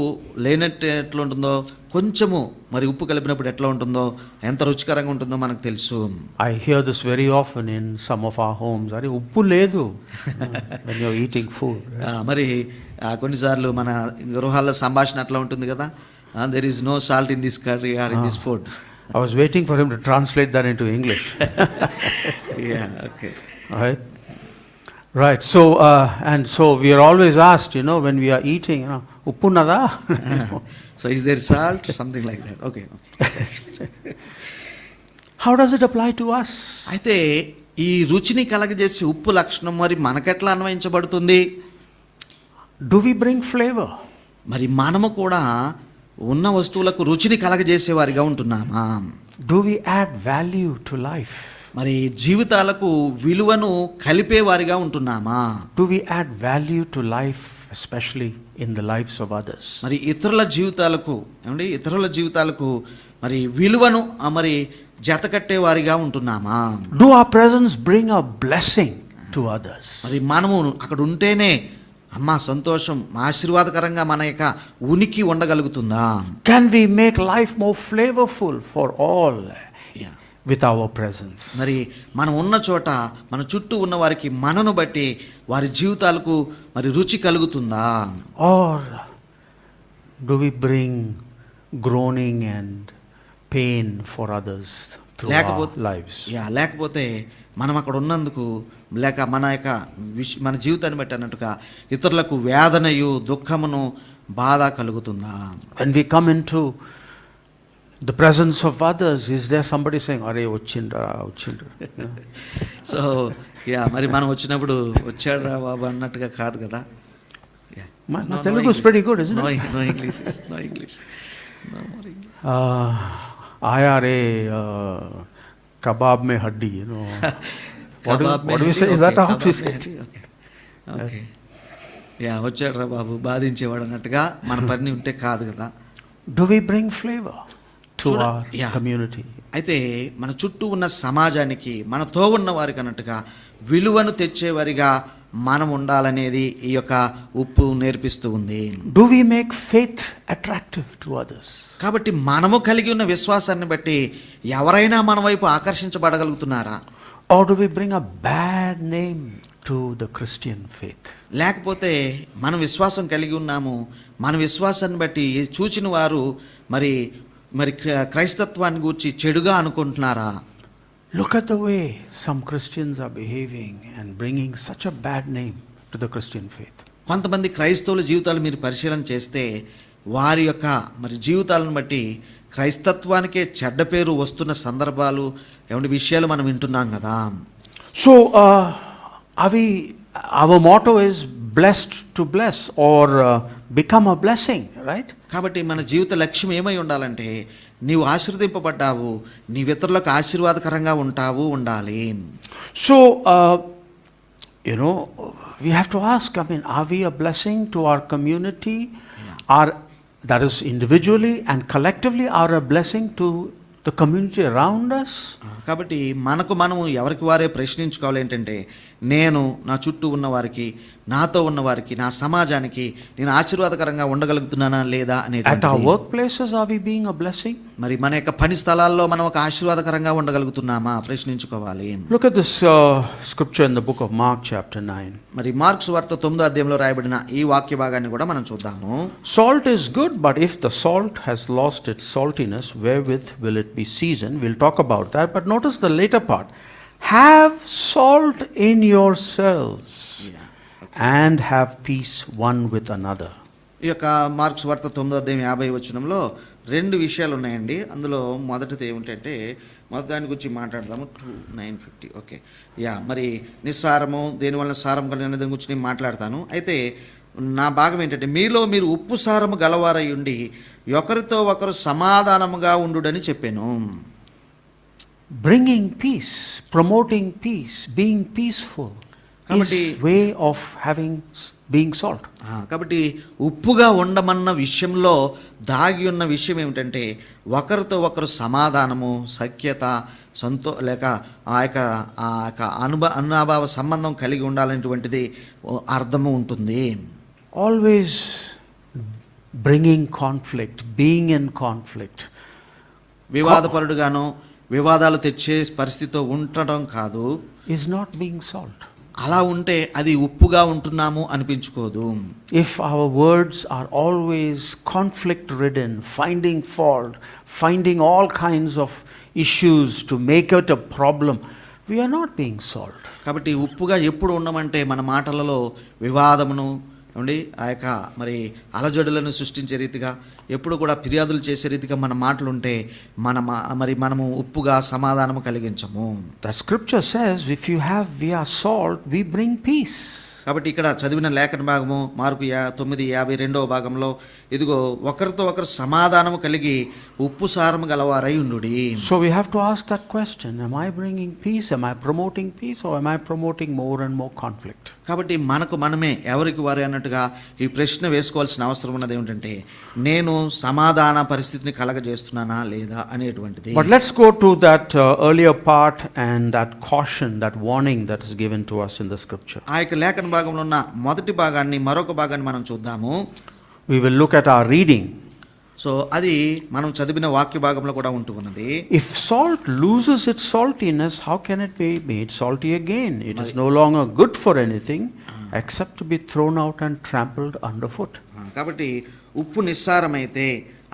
లేనట్టు ఎట్లా ఉంటుందో, కొంచెము మరి ఉప్పు కలిపినప్పుడు ఎట్లా ఉంటుందో, ఎంత రుచికరంగా ఉంటుందో మనకు తెలుసు. I hear this very often in some of our homes. అరే ఉప్పు లేదు when you're eating food. మరి కొన్నిసార్లు మన గృహాల్లో సంభాషణ అట్లా ఉంటుంది కదా, there is no salt in this curry or in this food. I was waiting for him to translate that into English. Okay. Right. So, and so we are always asked, when we are eating, ఉప్పు ఉన్నదా? So is there salt? Something like that. Okay. How does it apply to us? అయితే ఈ రుచిని కలగజేసే ఉప్పు లక్షణం మరి మనకెట్లా అన్వయించబడుతుంది? Do we bring flavor? మరి మనము కూడా ఉన్న వస్తువులకు రుచిని కలగజేసేవారిగా ఉంటున్నామా? Do we add value to life? మరి జీవితాలకు విలువను కలిపేవారిగా ఉంటున్నామా? Do we add value to life, especially in the lives of others? మరి ఇతరుల జీవితాలకు మరి విలువను మరి జతకట్టే వారిగా ఉంటున్నామా? Do our presence bring a blessing to others? మరి మనము అక్కడ ఉంటేనే అమ్మా సంతోషం ఆశీర్వాదకరంగా మన యొక్క ఉనికి ఉండగలుగుతుందా? Can we make life more flavorful for all with our presence? మరి మనం ఉన్న చోట మన చుట్టూ ఉన్న వారికి మనను బట్టి వారి జీవితాలకు మరి రుచి కలుగుతుందా? Or do we bring groaning and pain for others through our lives? లేకపోతే మనం అక్కడ ఉన్నందుకు లేక మన యొక్క మన జీవితాన్ని బట్టి అన్నట్టుగా ఇతరులకు వేదనయు దుఃఖమును బాధ కలుగుతుందా? When we come into the presence of others, is there somebody saying, "Are ochindra?" So మరి మనం వచ్చినప్పుడు వచ్చాడురా బాబు అన్నట్టుగా కాదు కదా. My Telugu is pretty good, isn't it? No English. No English. IRA, kebab mein haddi, you know. What do we say? Is that how we say it? Okay. వచ్చాడురా బాబు బాధించేవాడు అన్నట్టుగా మన పని ఉంటే కాదు కదా. Do we bring flavor to our community? అయితే మన చుట్టూ ఉన్న సమాజానికి మనతో ఉన్న వారికి అన్నట్టుగా విలువను తెచ్చేవారిగా మనం ఉండాలనేది ఈ యొక్క ఉప్పు నేర్పిస్తూ ఉంది. Do we make faith attractive to others? కాబట్టి మనము కలిగి ఉన్న విశ్వాసాన్ని బట్టి ఎవరైనా మన వైపు ఆకర్షించబడగలుగుతున్నారా? Or do we bring a bad name to the Christian faith? లేకపోతే మనం విశ్వాసం కలిగి ఉన్నాము, మన విశ్వాసాన్ని బట్టి చూచిన వారు మరి క్రైస్తత్వాన్ని గూర్చి చెడుగా అనుకుంటున్నారా? Look at the way some Christians are behaving and bringing such a bad name to the Christian faith. కొంతమంది క్రైస్తవుల జీవితాలు మీరు పరిశీలన చేస్తే వారి యొక్క మరి జీవితాలను బట్టి క్రైస్తత్వానికే చెడ్డ పేరు వస్తున్న సందర్భాలు విషయాలు మనం వింటున్నాం కదా. So our motto is blessed to bless or become a blessing, right? కాబట్టి మన జీవిత లక్ష్యం ఏమై ఉండాలంటే నీవు ఆశీర్వదింపబడ్డావు, నీవు ఇతరులకు ఆశీర్వాదకరంగా ఉండాలి. So we have to ask, are we a blessing to our community? That is individually and collectively are a blessing to the community around us? కాబట్టి మనము ఎవరికి వారే ప్రశ్నించుకోవాలి ఏంటంటే నేను నా చుట్టూ ఉన్న వారికి, నాతో ఉన్న వారికి, నా సమాజానికి నేను ఆశీర్వాదకరంగా ఉండగలుగుతున్నానా లేదా అనేది. At our workplaces are we being a blessing? మరి మన యొక్క పని స్థలాల్లో మనం ఒక ఆశీర్వాదకరంగా ఉండగలుగుతున్నామా ప్రశ్నించుకోవాలి. Look at this scripture in the book of Mark chapter 9. మరి మార్కు సువార్త 9వ అధ్యాయంలో రాయబడిన ఈ వాక్య భాగాన్ని కూడా మనం చూద్దాము. Salt is good, but if the salt has lost its saltiness, wherewith will it be seasoned? We'll talk about that, but notice the later part. Have salt in yourselves and have peace one with another. ఈ యొక్క mark సువార్త 9వ అధ్యాయం 50వ వచనంలో రెండు విషయాలు ఉన్నాయండి. అందులో మొదటిది ఏమిటంటే మొదటి దాని గురించి మాట్లాడదాము. 9:50. ఓకే. మరి నిస్సారము దేనివల్ల సారం కలిగిన దాని గురించి నేను మాట్లాడతాను. అయితే నా భాగం ఏంటంటే మీరు ఉప్పు సారము గలవారై ఉండి ఒకరితో ఒకరు సమాధానముగా ఉండుడని చెప్పాను. Bringing peace, promoting peace, being peaceful is way of being salt. కాబట్టి ఉప్పుగా ఉండమన్న విషయంలో దాగి ఉన్న విషయం ఏమిటంటే ఒకరితో ఒకరు సమాధానము, సఖ్యత, లేక ఆ యొక్క అన్నాభావ సంబంధం కలిగి ఉండాలనేటువంటిది అర్థము ఉంటుంది. Always bringing conflict, being in conflict. వివాదపరుడుగాను వివాదాలు తెచ్చే పరిస్థితితో ఉండటం కాదు. Is not being salt. అలా ఉంటే అది ఉప్పుగా ఉంటున్నాము అనిపించుకోదు. If our words are always conflict ridden, finding fault, finding all kinds of issues to make it a problem, we are not being salt. కాబట్టి ఉప్పుగా ఎప్పుడు ఉండమంటే మన మాటలలో వివాదమును ఏమండి ఆ యొక్క మరి అలజడులను సృష్టించే రీతిగా ఎప్పుడు కూడా ఫిర్యాదులు చేసే రీతిగా మన మాటలుంటే మరి మనము ఉప్పుగా సమాధానము కలిగించము. The scripture says, if we are salt, we bring peace. కాబట్టి ఇక్కడ చదివిన లేఖన భాగము మార్కు 9:52 భాగంలో ఇదిగో ఒకరితో ఒకరు సమాధానము కలిగి ఉప్పు సారము గలవారై ఉండుడి. So we have to ask that question, am I bringing peace, am I promoting peace, or am I promoting more and more conflict? కాబట్టి మనకు మనమే ఎవరికి వారే అన్నట్టుగా ఈ ప్రశ్న వేసుకోవాల్సిన అవసరం ఉన్నది ఏమిటంటే, నేను సమాధాన పరిస్థితిని కలగజేస్తున్నానా లేదా అనేటువంటిది. But let's go to that earlier part and that caution, that warning that is given to us in the scripture. ఆ యొక్క లేఖన భాగంలో ఉన్న మొదటి భాగాన్ని మరొక భాగాన్ని మనం చూద్దాము. We will look at our reading. So అది మనం చదివిన వాక్య భాగంలో కూడా ఉంటూ ఉన్నది. If salt loses its saltiness, how can it be made salty again? It is no longer good for anything except to be thrown out and trampled underfoot. కాబట్టి ఉప్పు నిస్సారమైతే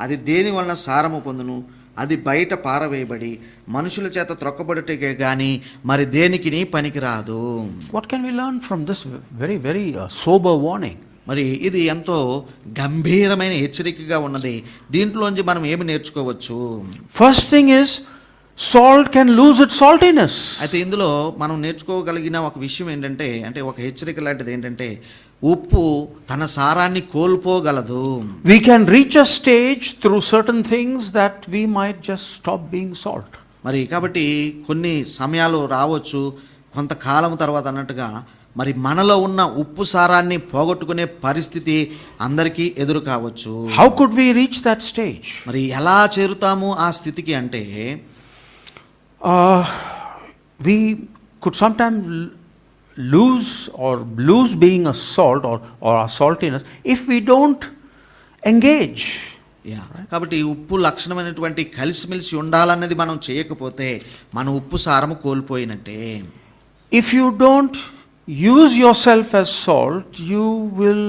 అది దేని వలన సారము పొందును, అది బయట పారవేయబడి మనుషుల చేత త్రొక్కబడుటకే గాని మరి దేనికిని పనికిరాదు. What can we learn from this very, very sober warning? మరి ఇది ఎంతో గంభీరమైన హెచ్చరికగా ఉన్నది. దీంట్లోంచి మనం ఏమి నేర్చుకోవచ్చు? First thing is, salt can lose its saltiness. అయితే ఇందులో మనం నేర్చుకోగలిగిన ఒక విషయం ఏంటంటే, అంటే ఒక హెచ్చరిక లాంటిది ఏంటంటే, ఉప్పు తన సారాన్ని కోల్పోగలదు. We can reach a stage through certain things that we might just stop being salt. మరి కాబట్టి కొన్ని సమయాలు రావచ్చు, కొంతకాలం తర్వాత అన్నట్టుగా మరి మనలో ఉన్న ఉప్పు సారాన్ని పోగొట్టుకునే పరిస్థితి అందరికీ ఎదురు కావచ్చు. How could we reach that stage? మరి ఎలా చేరుతాము ఆ స్థితికి అంటే, we could sometimes lose being a salt or our saltiness if we don't engage. కాబట్టి ఉప్పు లక్షణమైనటువంటి కలిసిమెలిసి ఉండాలన్నది మనం చేయకపోతే మన ఉప్పు సారము కోల్పోయినట్టే. If you don't use yourself as salt, you will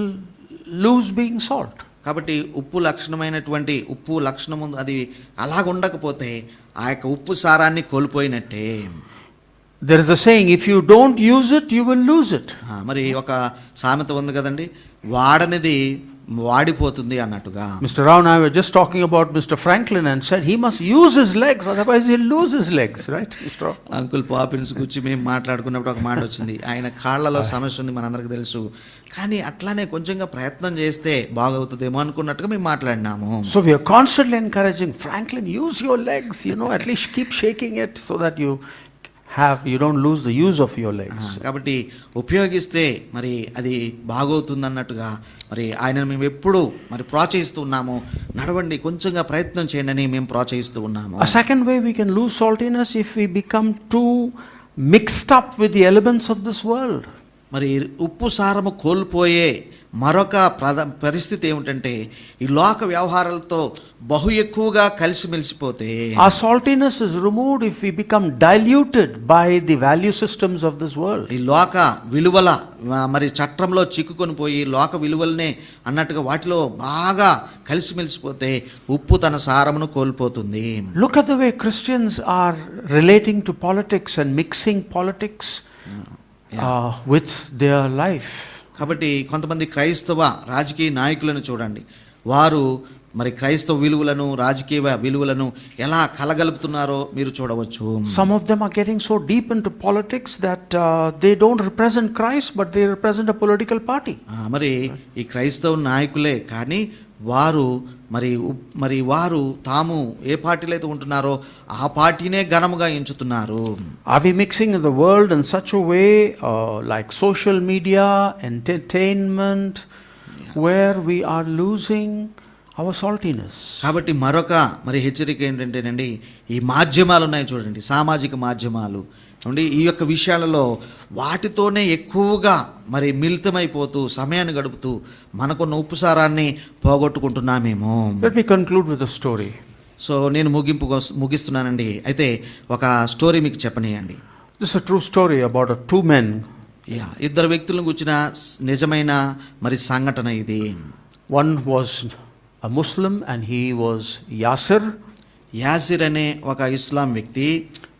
lose being salt. కాబట్టి ఉప్పు లక్షణమైనటువంటి ఉప్పు లక్షణము అది అలాగ ఉండకపోతే ఆ యొక్క ఉప్పు సారాన్ని కోల్పోయినట్టే. There is a saying, if you don't use it, you will lose it. మరి ఒక సామెత ఉంది కదండి, వాడనిది వాడిపోతుంది అన్నట్టుగా. Mr. Rao and I were just talking about Mr. Franklin and said he must use his legs, otherwise he'll lose his legs, right, Mr. Rao? Uncle Poppins గురించి మేము మాట్లాడుకున్నప్పుడు ఒక మాట వచ్చింది, ఆయన కాళ్ళలో సమస్య ఉంది మనందరికి తెలుసు, కానీ అట్లానే కొంచెంగా ప్రయత్నం చేస్తే బాగవుతుందేమో అనుకున్నట్టుగా మేము మాట్లాడినాము. So we are constantly encouraging Franklin, use your legs, at least keep shaking it so that you don't lose the use of your legs. కాబట్టి ఉపయోగిస్తే మరి అది బాగవుతుంది అన్నట్టుగా మరి ఆయన మేము ఎప్పుడు మరి ప్రోత్సహిస్తూ ఉన్నాము, నడవండి కొంచెంగా ప్రయత్నం చేయండి అని మేము ప్రోత్సహిస్తూ ఉన్నాము. A second way we can lose saltiness if we become too mixed up with the elements of this world. మరి ఉప్పు సారము కోల్పోయే మరొక పరిస్థితి ఏమిటంటే, ఈ లోక వ్యవహారాలతో బహు ఎక్కువగా కలిసిమెలిసిపోతే our saltiness is removed if we become diluted by the value systems of this world. ఈ లోక విలువల మరి చట్రంలో చిక్కుకొని పోయి లోక విలువలనే అన్నట్టుగా వాటిలో బాగా కలిసిమెలిసిపోతే ఉప్పు తన సారమును కోల్పోతుంది. Look at the way Christians are relating to politics and mixing politics with their life. కాబట్టి కొంతమంది క్రైస్తవ రాజకీయ నాయకులను చూడండి, వారు మరి క్రైస్తవ విలువలను రాజకీయ విలువలను ఎలా కలగలుపుతున్నారో మీరు చూడవచ్చు. Some of them are getting so deep into politics that they don't represent Christ but they represent a political party. మరి ఈ క్రైస్తవ నాయకులే కానీ వారు వారు తాము ఏ పార్టీలో అయితే ఉంటున్నారో ఆ పార్టీనే ఘనముగా ఎంచుతున్నారు. Are we mixing in the world in such a way like social media, entertainment, where we are losing our saltiness? కాబట్టి మరొక హెచ్చరిక ఏంటంటేనండి, ఈ మాధ్యమాలు ఉన్నాయి చూడండి, సామాజిక మాధ్యమాలు అండి, ఈ యొక్క విషయాలలో వాటితోనే ఎక్కువగా మిళితమైపోతూ సమయాన్ని గడుపుతూ మనకున్న ఉప్పు సారాన్ని పోగొట్టుకుంటున్నామేమో. Let me conclude with a story. So నేను ముగిస్తున్నానండి. అయితే ఒక స్టోరీ మీకు చెప్పనీయండి. This is a true story about two men. ఇద్దరు వ్యక్తులను గురించిన నిజమైన సంఘటన ఇది. One was a Muslim and he was Yasir. Yasir అనే ఒక ఇస్లాం వ్యక్తి.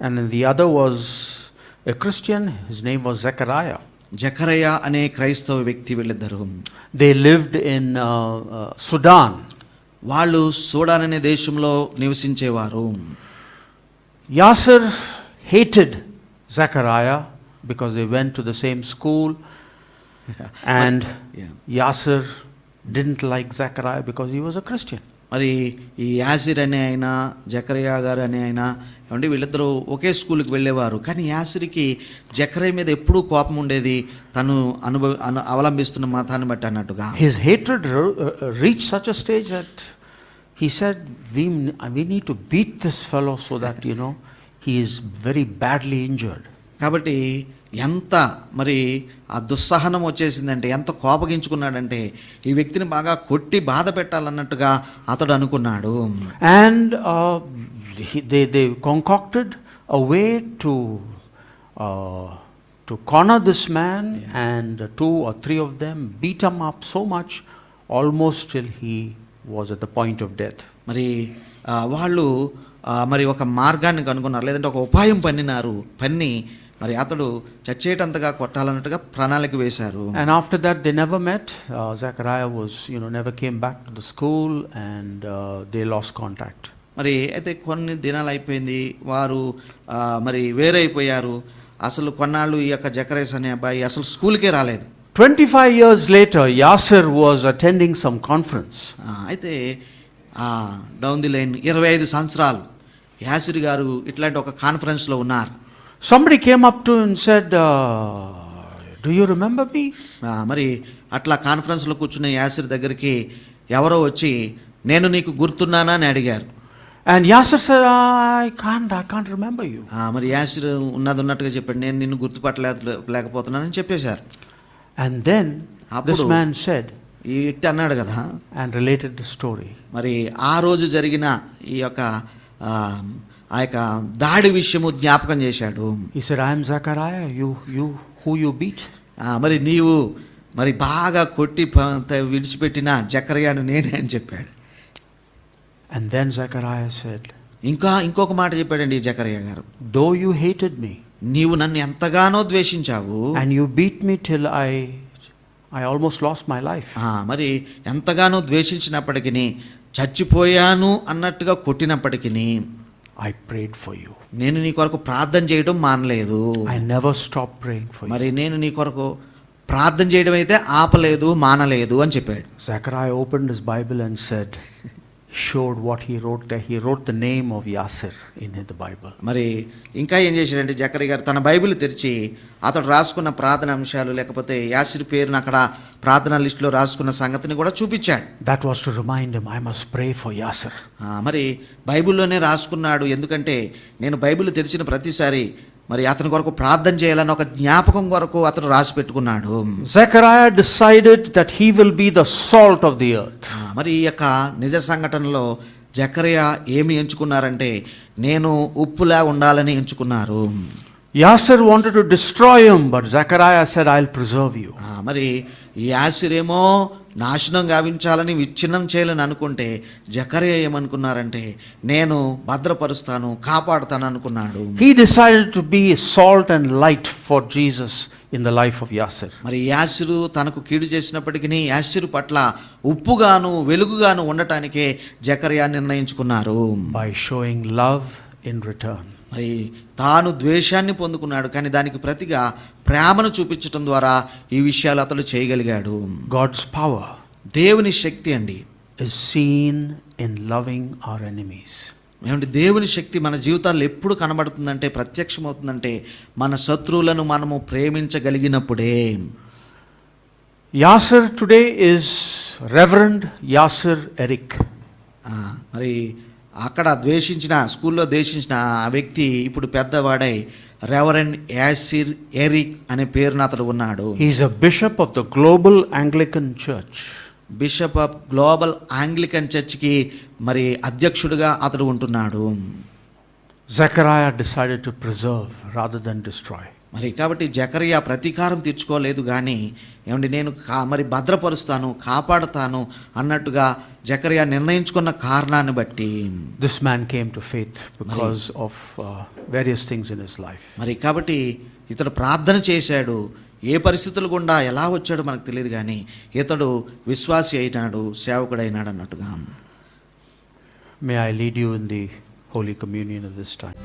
And then the other was a Christian, his name was Zechariah. Zechariah అనే క్రైస్తవ వ్యక్తి వీళ్ళిద్దరు. They lived in Sudan. వాళ్ళు సూడాన్ అనే దేశంలో నివసించేవారు. Yasser hated Zechariah because they went to the same school, and Yeah. Yasser didn't like Zechariah because he was a Christian. మరి ఈ యాసిర్ అనే ఆయన, జకరియా గారు అనే ఆయన ఏమంటే వీళ్ళిద్దరూ ఒకే స్కూల్కి వెళ్ళేవారు. కానీ యాసిరికి జకరయ్య మీద ఎప్పుడూ కోపం ఉండేది, తను అవలంబిస్తున్న మతాన్ని బట్టి అన్నట్టుగా. His hatred reached such a stage that he said, we need to beat this fellow so that, he is very badly injured. కాబట్టి ఎంత మరి ఆ దుస్సహనం వచ్చేసిందంటే, ఎంత కోపగించుకున్నాడంటే ఈ వ్యక్తిని బాగా కొట్టి బాధ పెట్టాలన్నట్టుగా అతడు అనుకున్నాడు. And they concocted a way to corner this man, and 2 or 3 of them beat him up so much, almost till he was at the point of death. మరి వాళ్ళు మరి ఒక మార్గాన్ని కనుగొన్నారు, లేదంటే ఒక ఉపాయం పన్ని మరి అతడు చచ్చేటంతగా కొట్టాలన్నట్టుగా ప్రణాళిక వేశారు. And after that they never met. Zechariah was, never came back to the school, and they lost contact. మరి అయితే కొన్ని దినాలు అయిపోయింది, వారు మరి వేరైపోయారు. అసలు కొన్నాళ్ళు ఈ యొక్క జకరేస్ అనే అబ్బాయి అసలు స్కూల్కే రాలేదు. 25 years later, Yasser was attending some conference. అయితే డౌన్ ది లైన్ 25 సంవత్సరాలు యాసిర్ గారు ఇట్లాంటి ఒక కాన్ఫరెన్స్లో ఉన్నారు. Somebody came up to him and said, do you remember me? మరి అట్లా కాన్ఫరెన్స్లో కూర్చున్న యాసిర్ దగ్గరికి ఎవరో వచ్చి, నేను నీకు గుర్తున్నానా అని అడిగారు. And Yasser said, I can't remember you. మరి యాసిర్ ఉన్నట్టుగా చెప్పాడు, నేను నిన్ను గుర్తుపట్టలేకపోతున్నానని చెప్పేశారు. And then this man said, ఈ వ్యక్తి అన్నాడు కదా, and related the story. మరి ఆ రోజు జరిగిన ఈ యొక్క ఆ యొక్క దాడి విషయము జ్ఞాపకం చేశాడు. He said, I am Zechariah, who you beat. మరి నీవు మరి బాగా కొట్టి విడిచిపెట్టిన జకర్యాను నేనే అని చెప్పాడు. And then Zechariah said, ఇంకొక మాట చెప్పాడండి ఈ జకర్యా గారు, though you hated me, నీవు నన్ను ఎంతగానో ద్వేషించావు, and you beat me till I almost lost my life. మరి ఎంతగానో ద్వేషించినప్పటికీ, చచ్చిపోయాను అన్నట్టుగా కొట్టినప్పటికీ, I prayed for you. నేను నీ కొరకు ప్రార్థన చేయడం మానలేదు. I never stopped praying for you. మరి నేను నీ కొరకు ప్రార్థన చేయడం అయితే ఆపలేదు, మానలేదు అని చెప్పాడు. Zechariah opened his Bible and said, showed what he wrote there. He wrote the name of Yasser in the Bible. మరి ఇంకా ఏం చేశాడంటే జకర్యా గారు తన బైబిల్ తెరిచి అతడు రాసుకున్న ప్రార్థన అంశాలు, లేకపోతే యాసిర్ పేరును అక్కడ ప్రార్థన లిస్టులో రాసుకున్న సంగతిని కూడా చూపించాడు. That was to remind him, I must pray for Yasser. మరి బైబిల్లోనే రాసుకున్నాడు, ఎందుకంటే నేను బైబిల్ తెరిచిన ప్రతిసారి మరి అతని కొరకు ప్రార్థన చేయాలని ఒక జ్ఞాపకం కొరకు అతను రాసి పెట్టుకున్నాడు. Zechariah decided that he will be the salt of the earth. మరి ఈ యొక్క నిజ సంఘటనలో జకర్యా ఏమి ఎంచుకున్నారంటే, నేను ఉప్పులా ఉండాలని ఎంచుకున్నారు. Yasser wanted to destroy him, but Zechariah said, I'll preserve you. మరి యాసిరేమో నాశనం గావించాలని, విచ్ఛిన్నం చేయాలని అనుకుంటే, జకర్యా ఏమనుకున్నారంటే, నేను భద్రపరుస్తాను, కాపాడుతాను అనుకున్నాడు. He decided to be salt and light for Jesus in the life of Yasser. మరి యాసిరు తనకు కీడు చేసినప్పటికీ యాసిరు పట్ల ఉప్పుగాను వెలుగుగాను ఉండటానికే జకర్యా నిర్ణయించుకున్నారు. By showing love in return. మరి తాను ద్వేషాన్ని పొందుకున్నాడు, కానీ దానికి ప్రతిగా ప్రేమను చూపించడం ద్వారా ఈ విషయాలు అతడు చేయగలిగాడు. God's power, దేవుని శక్తి అండి, is seen in loving our enemies. ఏమంటే దేవుని శక్తి మన జీవితాల్లో ఎప్పుడు కనబడుతుందంటే, ప్రత్యక్షమవుతుందంటే, మన శత్రువులను మనము ప్రేమించగలిగినప్పుడే. Yasser today is Reverend Yasser Eric. మరి అక్కడ స్కూల్లో ద్వేషించిన ఆ వ్యక్తి ఇప్పుడు పెద్దవాడై రెవరెండ్ యాసిర్ ఎరిక్ అనే పేరున అతడు ఉన్నాడు. He's a bishop of the Global Anglican Church. Bishop of global Anglican చర్చ్కి మరి అధ్యక్షుడిగా అతడు ఉంటున్నాడు. Zechariah decided to preserve rather than destroy. మరి కాబట్టి జకర్యా ప్రతీకారం తీర్చుకోలేదు, కానీ ఏమండి నేను మరి భద్రపరుస్తాను, కాపాడుతాను అన్నట్టుగా జకర్యా నిర్ణయించుకున్న కారణాన్ని బట్టి this man came to faith because of various things in his life. మరి కాబట్టి ఇతడు ప్రార్థన చేశాడు, ఏ పరిస్థితులు గుండా ఎలా వచ్చాడో మనకు తెలియదు, కానీ ఇతడు విశ్వాసి అయినాడు, సేవకుడైనాడు అన్నట్టుగా. May I lead you in the Holy Communion at this time.